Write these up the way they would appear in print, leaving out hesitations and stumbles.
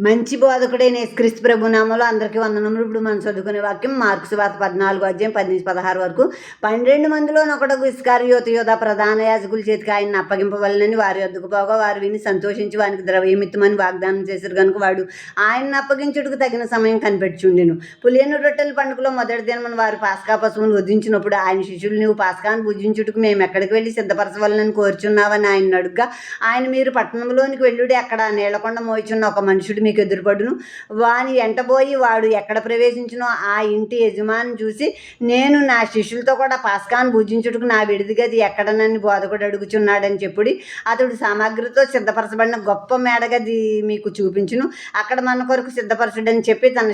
మంచి బోధకుడైన యేసుక్రీస్తు ప్రభు నామములో అందరికీ వందనములు. ఇప్పుడు మనం చదువుకునే వాక్యం మార్కు సువార్త 14 అధ్యాయం 10-16 వరకు. 12 మందిలో ఒకడుగు ఇస్కరియోతు యూదా ప్రధాన యాజకుల చేతికి ఆయన్ని అప్పగింపవలెనని వారి వద్దకు పోగా వారు విని సంతోషించి వానికి ద్రవ్యమిత్తమని వాగ్దానం చేశారు కనుక వాడు ఆయన్ని అప్పగించుటకు తగిన సమయం కనిపెట్టుచుండెను. పులియని రొట్టెల పండుగలో మొదటి దినమున వారు పాస్కా పశువును వధించినప్పుడు ఆయన శిష్యులు నీవు పాస్కాను భుజించుటకు మేము ఎక్కడికి వెళ్ళి సిద్ధపరచవలనని కోరుచున్నావని ఆయన అడుగ్గా ఆయన మీరు పట్టణంలోనికి వెళ్ళుడి, అక్కడ నీళ్లకొండ మోయిచున్న ఒక మనుషుడు మీకు ఎదురుపడును. వాని ఎంటబోయి వాడు ఎక్కడ ప్రవేశించునో ఆ ఇంటి యజమాని చూసి నేను నా శిష్యులతో కూడా పాస్కాను భుజించుటకు నా విడిది గది ఎక్కడనని బోధకుడు అడుగుచున్నాడని చెప్పుడి. అతడు సామాగ్రితో సిద్ధపరచబడిన గొప్ప మేడగది మీకు చూపించును, అక్కడ మన కొరకు సిద్ధపరచుడని చెప్పి తన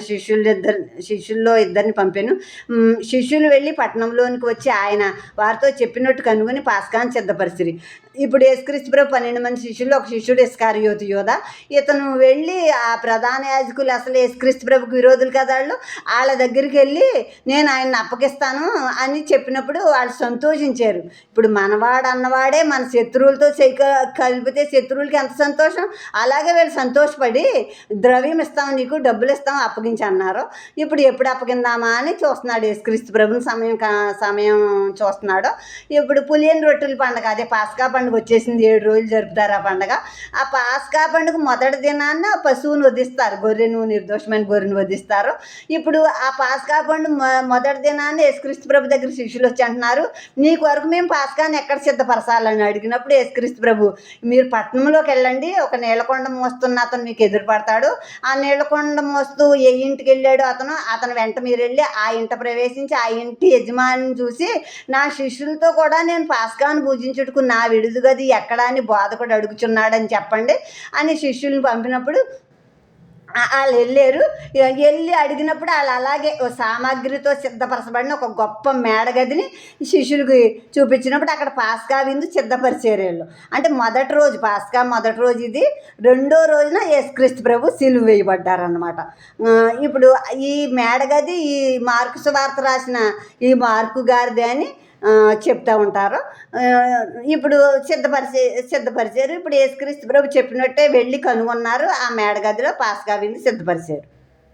శిష్యుల్లో ఇద్దరిని పంపాను. శిష్యులు వెళ్ళి పట్టణంలోనికి వచ్చి ఆయన వారితో చెప్పినట్టు కనుగొని పాస్కాను సిద్ధపరిచిరి. ఇప్పుడు యేసుక్రీస్తు ప్రభు 12 మంది శిష్యుల్లో ఒక శిష్యుడు ఇస్కరియోతు యూదా. ఇతను వెళ్ళి ఆ ప్రధాన యాజకులు అసలు యేసుక్రీస్తు ప్రభుకి విరోధులు కదా, వాళ్ళ దగ్గరికి వెళ్ళి నేను ఆయన్ని అప్పగిస్తాను అని చెప్పినప్పుడు వాళ్ళు సంతోషించారు. ఇప్పుడు మనవాడు అన్నవాడే మన శత్రువులతో కలిపితే శత్రువులకి ఎంత సంతోషం, అలాగే వీళ్ళు సంతోషపడి ద్రవ్యం ఇస్తాం, నీకు డబ్బులు ఇస్తాం, అప్పగించి అన్నారు. ఇప్పుడు ఎప్పుడు అప్పగిందామా అని చూస్తున్నాడు యేసుక్రీస్తు ప్రభుని, సమయం చూస్తున్నాడు. ఇప్పుడు పులియని రొట్టెల పండుగ, అదే పాస్కా పండుగ వచ్చేసింది. 7 రోజులు జరుపుతారు ఆ పండుగ. ఆ పాస్కా పండుగ మొదటి దినాన్న పశువును వధిస్తారు, గొర్రెను, నిర్దోషమైన గొర్రెను వధిస్తారు. ఇప్పుడు ఆ పాస్కా పండుగ మొదటి దినాన్ని యేసుక్రీస్తు ప్రభు దగ్గర శిష్యులు వచ్చి అంటున్నారు, నీ కొరకు మేము పాస్కాని ఎక్కడ సిద్ధపరచాలని అడిగినప్పుడు యేసుక్రీస్తు ప్రభు మీరు పట్టణంలోకి వెళ్ళండి, ఒక నీళ్ళకొండ మోస్తున్న అతను మీకు ఎదురుపడతాడు, ఆ నీళ్ళకొండ మోస్తూ ఏ ఇంటికి వెళ్ళాడు అతను వెంట మీరు వెళ్ళి ఆ ఇంట ప్రవేశించి ఆ ఇంటి యజమానిని చూసి నా శిష్యులతో కూడా నేను పాస్కాను పూజించుటకు నా విడుదల గది ఎక్కడ అని బోధకుడు అడుగుచున్నాడని చెప్పండి అని శిష్యుల్ని పంపినప్పుడు వాళ్ళు వెళ్ళి అడిగినప్పుడు వాళ్ళు అలాగే సామాగ్రితో సిద్ధపరచబడిన ఒక గొప్ప మేడగదిని శిష్యులకి చూపించినప్పుడు అక్కడ పాస్కా విందు సిద్ధపరిచారు వీళ్ళు. అంటే మొదటి రోజు పాస్కా మొదటి రోజు ఇది. రెండో రోజున యేసుక్రీస్తు ప్రభు సిలువ వేయబడ్డారనమాట. ఇప్పుడు ఈ మేడగది ఈ మార్కు సువార్త రాసిన ఈ మార్కు గారిదే అని చెప్తూ ఉంటారు. ఇప్పుడు సిద్ధపరిచారు. ఇప్పుడు యేసుక్రీస్తు ప్రభు చెప్పినట్టే వెళ్ళి కనుగొన్నారు, ఆ మేడగదిలో పాస్కా విందు సిద్ధపరిచారు.